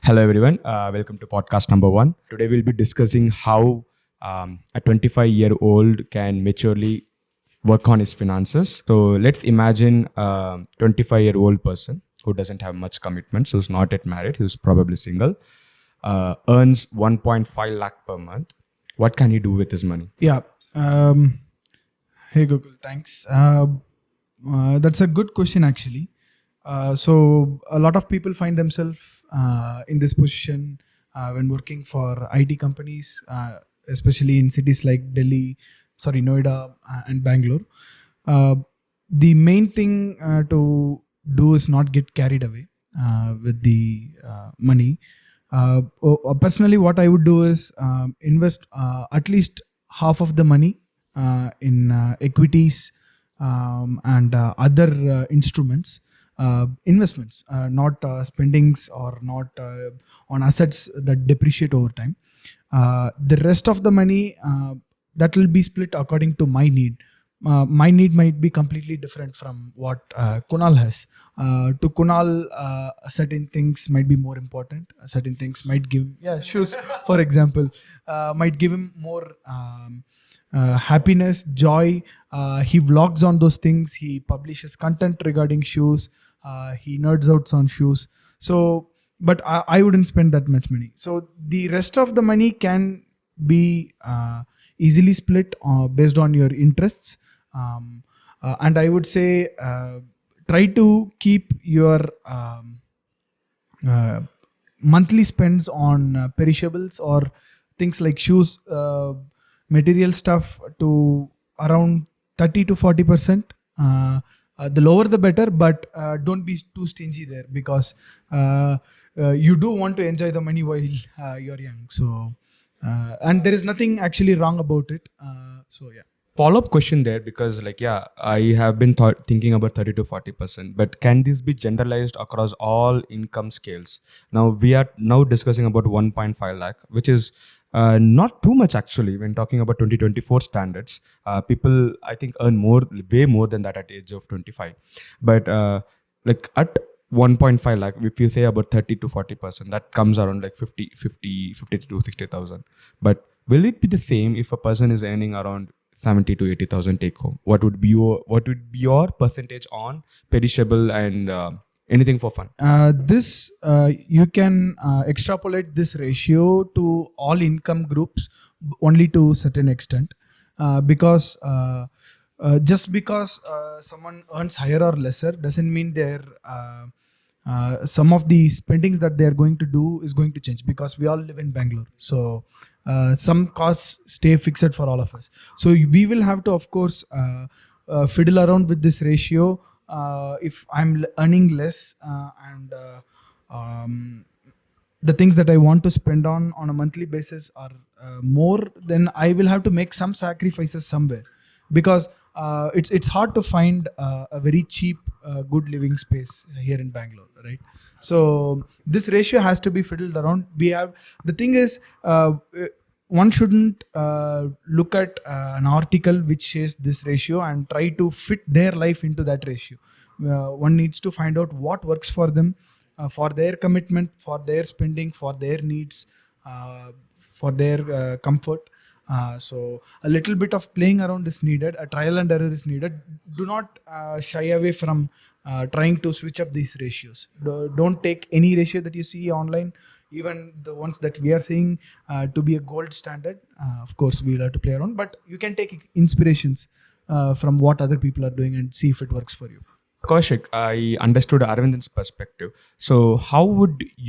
Hello, everyone. Welcome to podcast number one. Today, we'll be discussing how a 25-year-old can maturely work on his finances. So, let's imagine a 25-year-old person who doesn't have much commitments, who's not yet married, who's probably single, earns 1.5 lakh per month. What can he do with his money? Yeah. Hey Gokul, thanks. That's a good question actually. So a lot of people find themselves in this position when working for IT companies, especially in cities like Noida, and Bangalore. Uh, the main thing to do is not get carried away with the money. Personally, what I would do is invest at least half of the money in equities and other instruments, investments, not spendings or not on assets that depreciate over time. The rest of the money that will be split according to my need. My need might be completely different from what Kunal has. To Kunal, certain things might be more important. Certain things might give, shoes, for example, might give him more happiness, joy. He vlogs on those things. He publishes content regarding shoes. He nerds out on shoes. So, but I wouldn't spend that much money. So the rest of the money can be easily split based on your interests. And I would say try to keep your monthly spends on perishables or things like shoes, material stuff to around 30 to 40%. The lower the better, but don't be too stingy there, because you do want to enjoy the money while you're young. So and there is nothing actually wrong about it. So yeah. Follow-up question there, because I have been thinking about 30 to 40%, but can this be generalized across all income scales? Now we are now discussing about 1.5 lakh, which is not too much actually when talking about 2024 standards. People I think earn way more than that at age of 25, but at 1.5 lakh, if you say about 30 to 40%, that comes around like 50 to 60,000. But will it be the same if a person is earning around 70 to 80,000 take home? What would be your percentage on perishable and anything for fun? This you can extrapolate this ratio to all income groups only to certain extent, because just because someone earns higher or lesser doesn't mean their some of the spendings that they are going to do is going to change, because we all live in Bangalore. So some costs stay fixed for all of us. So we will have to, of course, fiddle around with this ratio. If I'm earning less and the things that I want to spend on a monthly basis are more, then I will have to make some sacrifices somewhere, because it's hard to find a very cheap good living space here in Bangalore, right? So this ratio has to be fiddled around. The thing is, one shouldn't look at an article which says this ratio and try to fit their life into that ratio. One needs to find out what works for them, for their commitment, for their spending, for their needs, for their comfort. So a little bit of playing around is needed. A trial and error is needed. Do not shy away from trying to switch up these ratios. Don't take any ratio that you see online, even the ones that we are seeing to be a gold standard. Of course, we'll have to play around, but you can take inspirations from what other people are doing and see if it works for you. Kaushik, I understood Aravindan's perspective. So,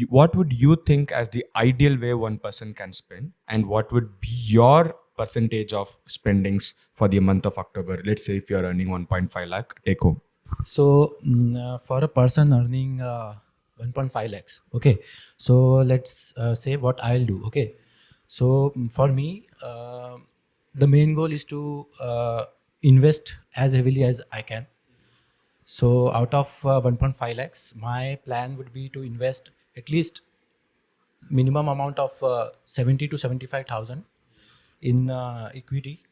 what would you think as the ideal way one person can spend, and what would be your percentage of spendings for the month of October? Let's say if you're earning 1.5 lakh take home. So for a person earning 1.5 lakhs, okay. So let's say what I'll do, okay. So for me, the main goal is to invest as heavily as I can. So out of 1.5 lakhs, my plan would be to invest at least minimum amount of 70 to 75,000 in equity,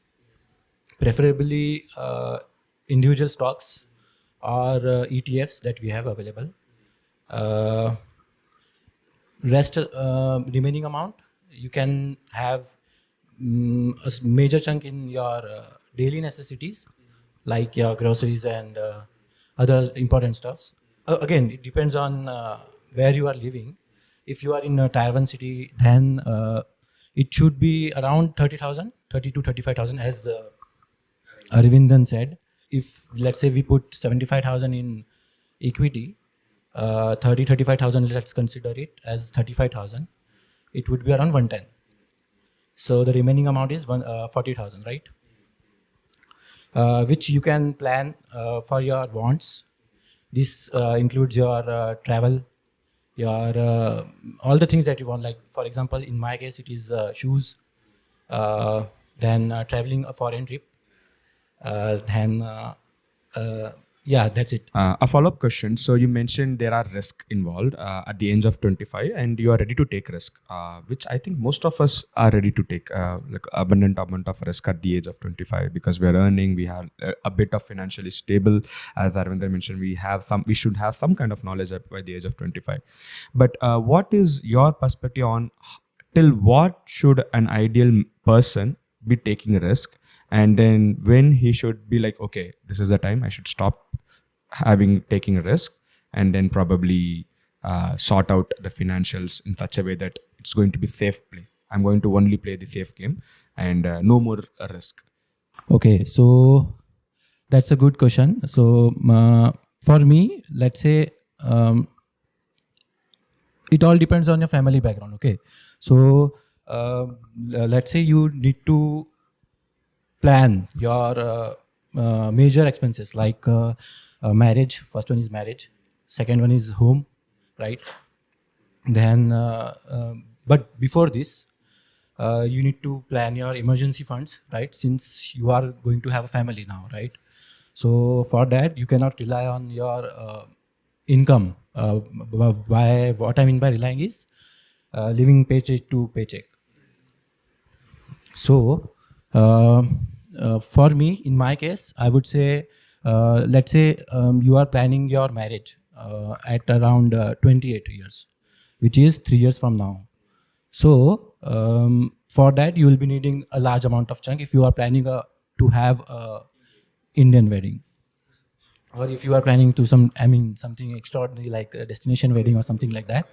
preferably individual stocks or ETFs that we have available. rest remaining amount you can have major chunk in your daily necessities like your groceries and other important stuffs. Again, it depends on where you are living. If you are in a tier 1 city, then it should be around 30,000, 30 to 35,000, as Aravindan said. If let's say we put 75,000 in equity, 35,000, let's consider it as 35,000, it would be around 110. So the remaining amount is 40,000, right? Which you can plan for your wants. This includes your travel, your all the things that you want. Like for example, in my case, it is shoes, then traveling a foreign trip, then yeah, that's it. A follow-up question. So you mentioned there are risks involved at the age of 25, and you are ready to take risk, which I think most of us are ready to take, like abundant amount of risk at the age of 25 because we are earning, we have a bit of financially stable. As Aravindan mentioned, we should have some kind of knowledge by the age of 25. But what is your perspective on till what should an ideal person be taking a risk? And then when he should be like, okay, this is the time I should stop taking a risk, and then probably sort out the financials in such a way that it's going to be safe play. I'm going to only play the safe game and no more risk. Okay, so that's a good question. So for me, let's say it all depends on your family background. Okay, so let's say you need to plan your major expenses like marriage. First one is marriage, second one is home, right? Then but before this, you need to plan your emergency funds, right? Since you are going to have a family now, right? So for that you cannot rely on your income. By what I mean by relying is living paycheck to paycheck. So, for me, in my case, I would say, let's say you are planning your marriage at around 28 years, which is 3 years from now. So, for that, you will be needing a large amount of chunk if you are planning to have a Indian wedding, or if you are planning to something extraordinary like a destination wedding or something like that.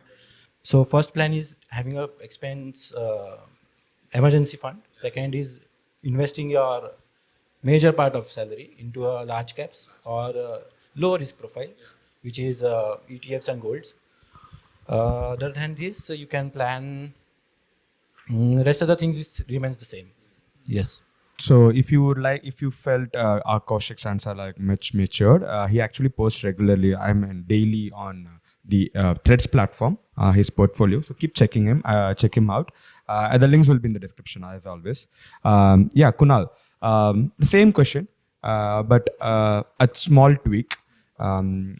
So first plan is having a expense emergency fund. Second is investing your major part of salary into a large caps or low risk profiles, which is ETFs and golds. Other than this, you can plan. Rest of the things remains the same. Yes. So if you felt our Kaushik's answer like much matured, he actually posts regularly. I mean daily on the Threads platform, his portfolio. So keep check him out. The links will be in the description as always. Yeah, Kunal, the same question, but a small tweak. Um,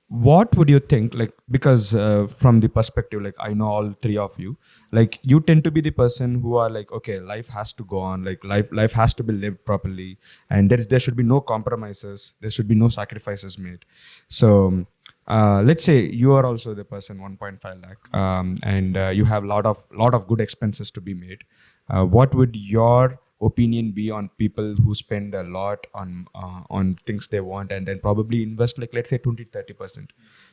what would you think, like, because from the perspective, like, I know all three of you, like, you tend to be the person who are like, okay, life has to go on, like, life has to be lived properly, and there should be no compromises, there should be no sacrifices made. So let's say you are also the person 1.5 lakh, and you have lot of good expenses to be made. What would your opinion be on people who spend a lot on things they want and then probably invest, like, let's say 20-30%?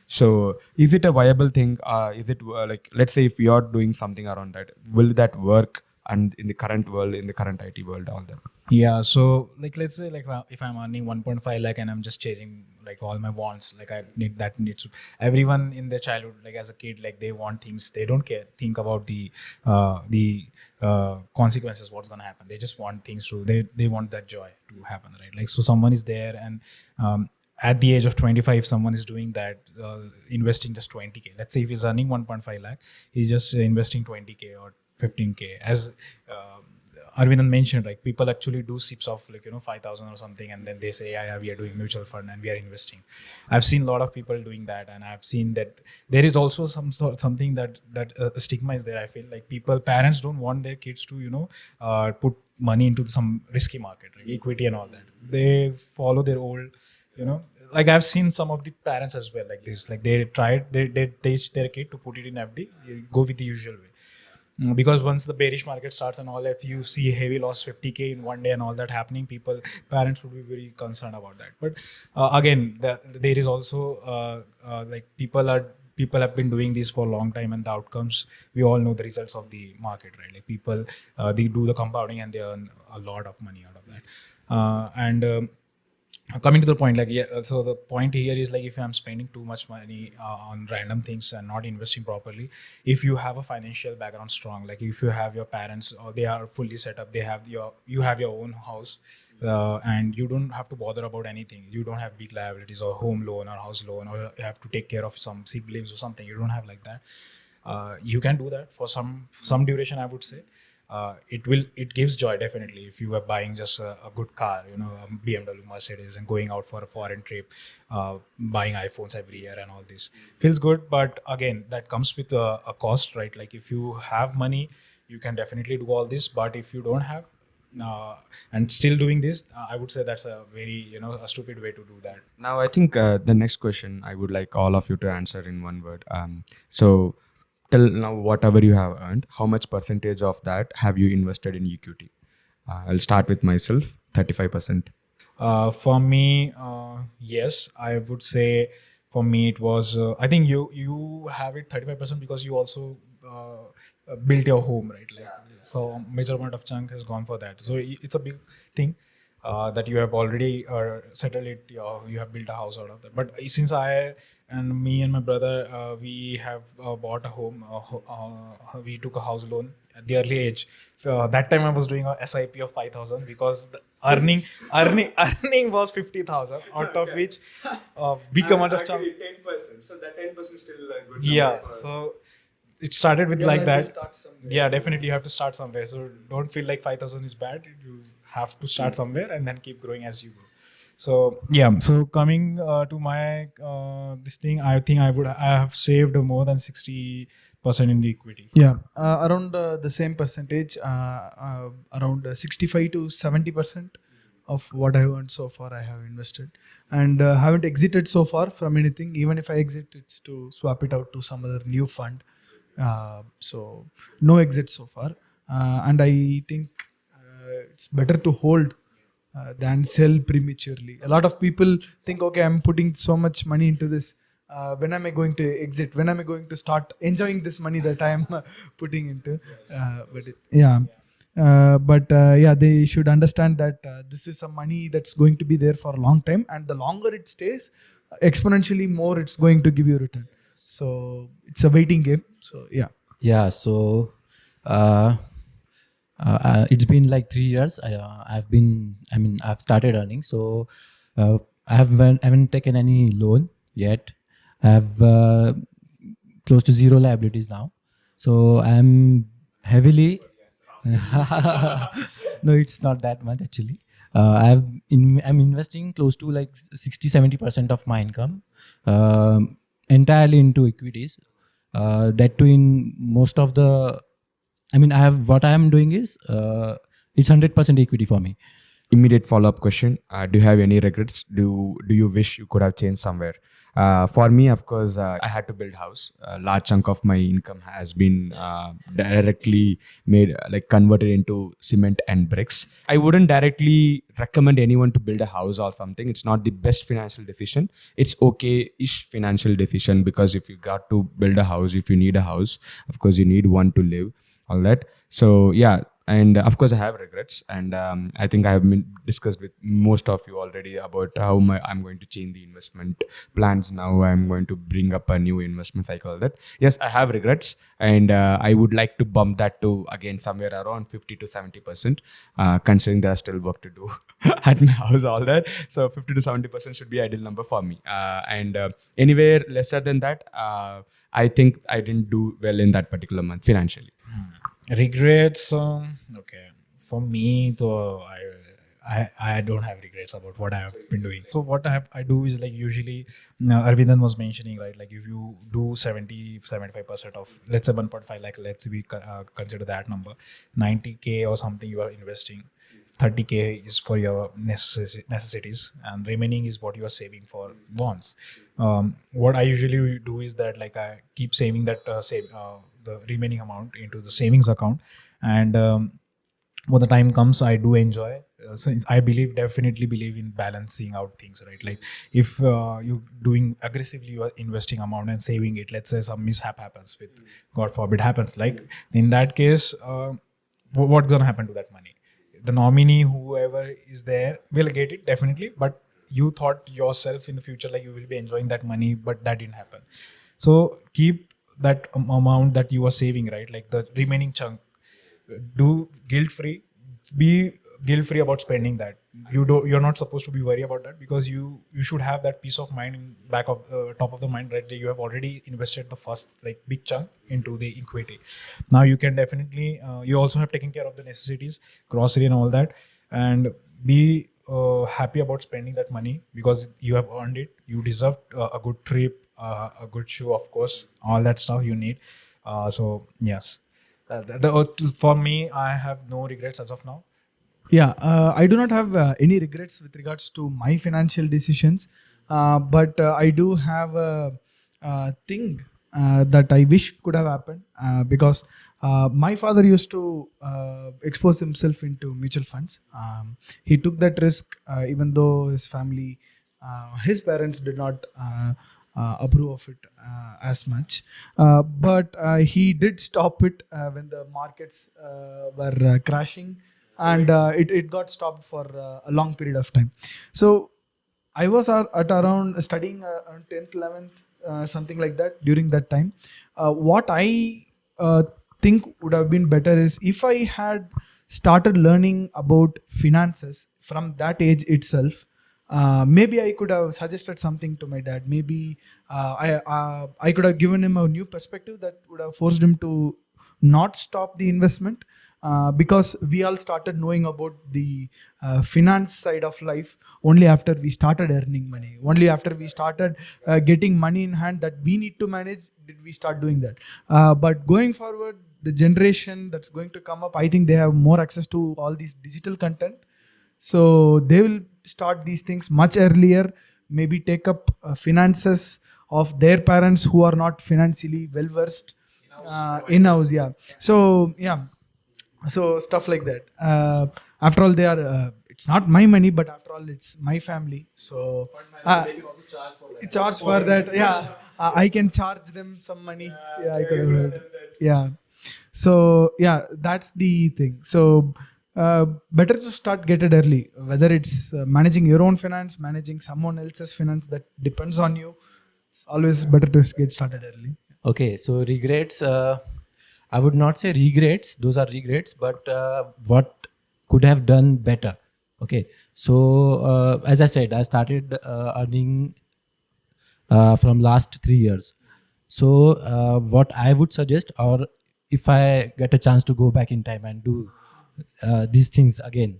So is it a viable thing? Is it like, let's say if you're doing something around that, will that work? And in the current world, in the current IT world, all that. Yeah, so like let's say like if I'm earning 1.5 lakh and I'm just chasing like all my wants, like I need that needs to everyone in their childhood, like as a kid, like they want things, they don't think about the consequences, what's gonna happen. They just want things to they want that joy to happen, right? Like so someone is there and at the age of 25 someone is doing that, investing just 20k. Let's say if he's earning 1.5 lakh, he's just investing 20k or 15k. As Aravindan mentioned, like people actually do sips of like 5,000 or something, and then they say, yeah, we are doing mutual fund and we are investing. I've seen a lot of people doing that, and I've seen that there is also something that stigma is there. I feel like parents don't want their kids to put money into some risky market, like equity and all that. They follow their old, like I've seen some of the parents as well like this. Like they teach their kid to put it in FD. You go with the usual way. Because once the bearish market starts and all, if you see heavy loss 50K in one day and all that happening, parents would be very concerned about that. But again, there is also like people have been doing this for a long time, and the outcomes, we all know the results of the market, right? Like people, they do the compounding and they earn a lot of money out of that. And coming to the point, like, yeah, so the point here is like, if I'm spending too much money on random things and not investing properly, if you have a financial background strong, like if you have your parents or they are fully set up, you have your own house, and you don't have to bother about anything. You don't have big liabilities or home loan or house loan, or you have to take care of some siblings or something. You don't have like that. You can do that for some duration, I would say. It gives joy, definitely, if you are buying just a good car, you know, a BMW, Mercedes, and going out for a foreign trip, buying iPhones every year and all this feels good. But again, that comes with a cost, right? Like if you have money, you can definitely do all this. But if you don't have, and still doing this, I would say that's a very, you know, a stupid way to do that. Now, I think the next question I would like all of you to answer in one word. So, tell now whatever you have earned, how much percentage of that have you invested in equity? I'll start with myself, 35%. For me, yes, I would say for me it was. I think you have it 35% because you also built your home, right? Like, so major amount of chunk has gone for that. So it's a big thing that you have already settled it. You have built a house out of that. But since me and my brother, we have bought a home. We took a house loan at the early age. That time I was doing a SIP of 5,000 because the earning was 50,000, out of which big amount of chunk. 10%. So that 10% still a good. Yeah, so it started with like that. Yeah, definitely you have to start somewhere. So don't feel like 5,000 is bad. You have to start somewhere and then keep growing as you go. So yeah, so coming to my this thing, I think I have saved more than 60% in the equity. Yeah, around the same percentage, around 65 to 70% of what I earned so far, I have invested, and haven't exited so far from anything. Even if I exit, it's to swap it out to some other new fund. So no exit so far, and I think it's better to hold than sell prematurely. A lot of people think, okay, I'm putting so much money into this. When am I going to exit? When am I going to start enjoying this money that I am putting into? But they should understand that this is some money that's going to be there for a long time, and the longer it stays, exponentially more it's going to give you return. So it's a waiting game. So yeah. Yeah, so it's been like 3 years. I've started earning. So I haven't taken any loan yet. I have close to zero liabilities now. So I'm heavily. No, it's not that much actually. I'm investing close to like 60-70% of my income entirely into equities. That too in most of the. What I am doing is it's 100% equity for me. Immediate follow-up question: do you have any regrets? Do you wish you could have changed somewhere? For me, of course, I had to build house. A large chunk of my income has been directly made, like converted into cement and bricks. I wouldn't directly recommend anyone to build a house or something. It's not the best financial decision. It's okay-ish financial decision, because if you got to build a house, if you need a house, of course, you need one to live, all that. So yeah. And of course, I have regrets, and I think I have been discussed with most of you already about how I'm going to change the investment plans now. I'm going to bring up a new investment cycle. That yes, I have regrets, and I would like to bump that to again somewhere around 50 to 70%, considering there's still work to do at my house, all that. So 50 to 70% should be ideal number for me. And anywhere lesser than that, I think I didn't do well in that particular month financially. Regrets, okay, for me though, I don't have regrets about what I have been doing. So what I do is, like, usually Aravindan was mentioning, right, like if you do 70-75% of, let's say 1.5 lakh, let's we consider that number, 90K or something you are investing. 30K is for your necessities, and remaining is what you are saving for wants. What I usually do is that, like, I keep saving that the remaining amount into the savings account, and when the time comes, I do enjoy. So I definitely believe in balancing out things, right? Like, if you doing aggressively, you are investing amount and saving it. Let's say some mishap happens with, God forbid, happens. Like, in that case, what's gonna happen to that money? The nominee, whoever is there, will get it definitely, but you thought yourself in the future like you will be enjoying that money, but that didn't happen. So keep that amount that you are saving, right? Like the remaining chunk, do guilt free, be guilt free about spending that. You're not supposed to be worried about that, because you should have that peace of mind in back of top of the mind, right? That you have already invested the first, like, big chunk into the equity. Now you can definitely you also have taken care of the necessities, grocery and all that, and be happy about spending that money, because you have earned it. You deserve a good trip, a good shoe, of course, all that stuff you need. So yes, for me, I have no regrets as of now. Yeah, I do not have any regrets with regards to my financial decisions, but I do have a thing that I wish could have happened, because my father used to expose himself into mutual funds. He took that risk, even though his parents did not approve of it as much. But he did stop it when the markets were crashing, and it got stopped for a long period of time. So I was at around studying around 10th, 11th, something like that during that time. What I think would have been better is if I had started learning about finances from that age itself. Maybe I could have suggested something to my dad. Maybe I could have given him a new perspective that would have forced him to not stop the investment, because we all started knowing about the finance side of life only after we started earning money, only after we started getting money in hand that we need to manage, did we start doing that. But going forward, the generation that's going to come up, I think they have more access to all these digital content, so they will start these things much earlier, maybe take up finances of their parents who are not financially well versed in house. Yeah. So yeah, so stuff like that. After all, they are it's not my money, but after all it's my family, so charge for that. Yeah, I can charge them some money. Yeah, I could have heard. Yeah. So yeah, that's the thing. So better to start get it early, whether it's managing your own finance, managing someone else's finance that depends on you. It's always better to get started early. Okay, so regrets. I would not say regrets; those are regrets. But what could have done better? Okay, so as I said, I started earning from last 3 years. So what I would suggest, or if I get a chance to go back in time and do these things again,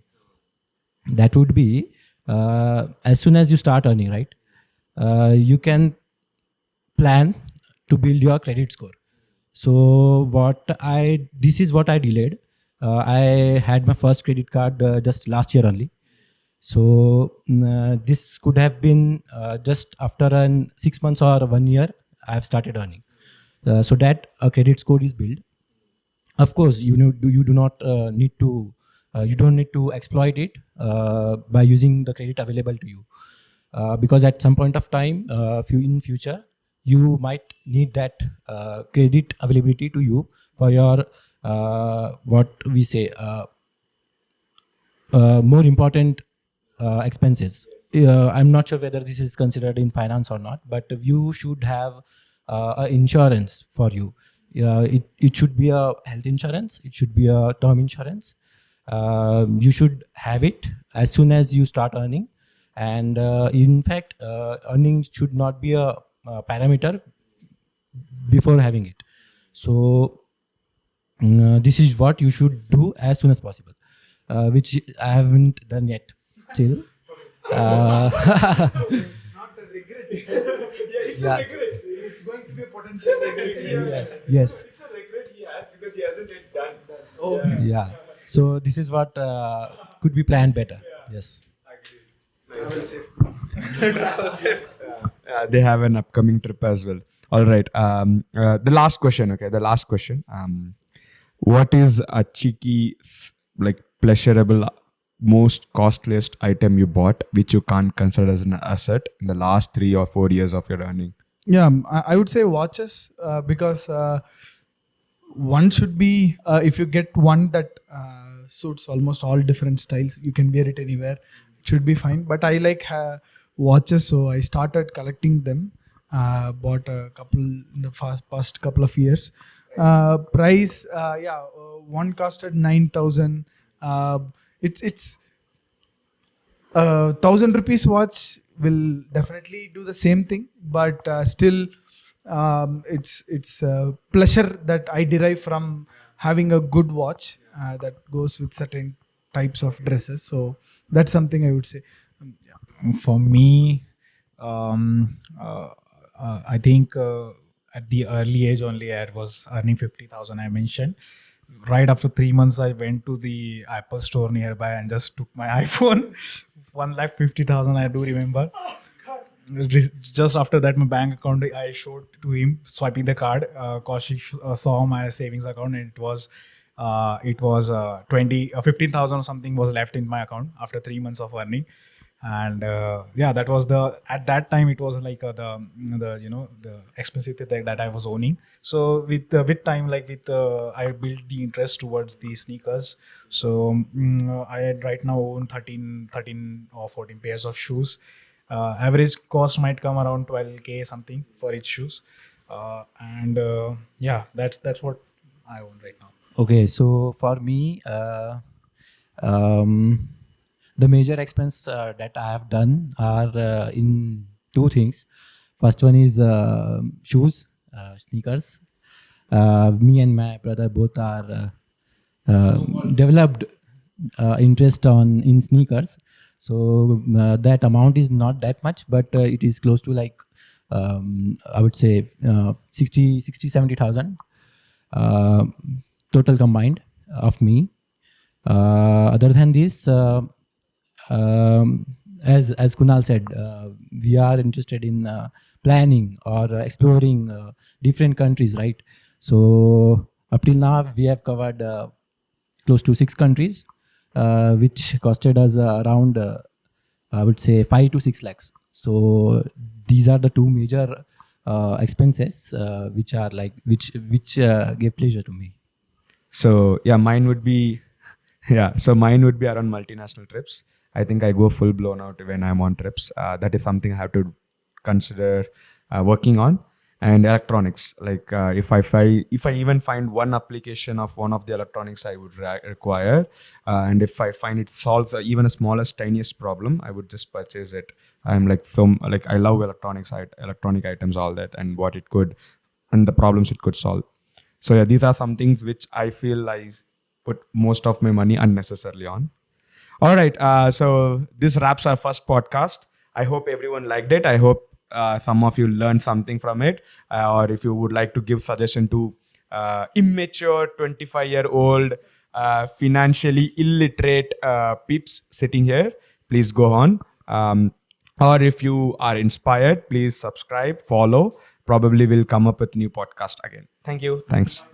that would be as soon as you start earning, right? You can plan to build your credit score. So this is what I delayed. I had my first credit card just last year only. So this could have been just after 6 months or 1 year, I have started earning. So that a credit score is built. Of course, you do not need to you don't need to exploit it by using the credit available to you, because at some point of time, in future, you might need that credit availability to you for your what we say more important expenses. I'm not sure whether this is considered in finance or not, but you should have a insurance for you. It should be a health insurance. It should be a term insurance. You should have it as soon as you start earning, and in fact, earning should not be a parameter before having it. So this is what you should do as soon as possible, which I haven't done yet still. So it's not a regret. Yeah, it's Yeah. a regret. It's going to be a potential regret. Yes. It's a regret he has because he hasn't yet done. Yeah. So this is what could be planned better. Yes. They have an upcoming trip as well. All right. The last question. Okay, the last question. What is a cheeky, like pleasurable, most costliest item you bought, which you can't consider as an asset in the last 3 or 4 years of your earning? Yeah, I would say watches, because one should be, if you get one that suits almost all different styles, you can wear it anywhere. It should be fine. But I like watches, so I started collecting them. Bought a couple in the past couple of years. Price, one costed 9,000. It's 1,000 rupees watch will definitely do the same thing, but still, it's pleasure that I derive from having a good watch that goes with certain types of dresses. So that's something I would say. For me, I think at the early age only I was earning 50,000. I mentioned right after 3 months I went to the Apple store nearby and just took my iPhone. 1,50,000, I do remember. Just after that, my bank account, I showed to him swiping the card. Kaushik saw my savings account, and it was 15,000 or something was left in my account after 3 months of earning. And that was at that time it was like the expensive thing that I was owning. So with time, I built the interest towards the sneakers. So I right now own 13 or 14 pairs of shoes. Average cost might come around 12K something for each shoes. That's what I own right now. Okay, so for me, the major expense that I have done are in two things. First one is shoes, sneakers. Me and my brother both are developed interest in sneakers. So that amount is not that much, but it is close to like I would say 70,000 total combined of me. Other than this, as Kunal said, we are interested in planning or exploring different countries, right? So up till now, we have covered close to 6 countries, which costed us around, I would say, 5 to 6 lakhs. So these are the two major expenses which are like which gave pleasure to me. So mine would be around multinational trips. I think I go full blown out when I'm on trips. That is something I have to consider working on. And electronics, like if I even find one application of one of the electronics I would require, and if I find it solves even a smallest tiniest problem, I would just purchase it. I'm like I love electronic items, all that, and what it could and the problems it could solve. So yeah, these are some things which I feel I put most of my money unnecessarily on. All right, so this wraps our first podcast. I hope everyone liked it. I hope some of you learned something from it, or if you would like to give suggestion to immature 25-year-old financially illiterate peeps sitting here, please go on. Or if you are inspired, please subscribe, follow. Probably we'll come up with new podcast again. Thank you. Thanks.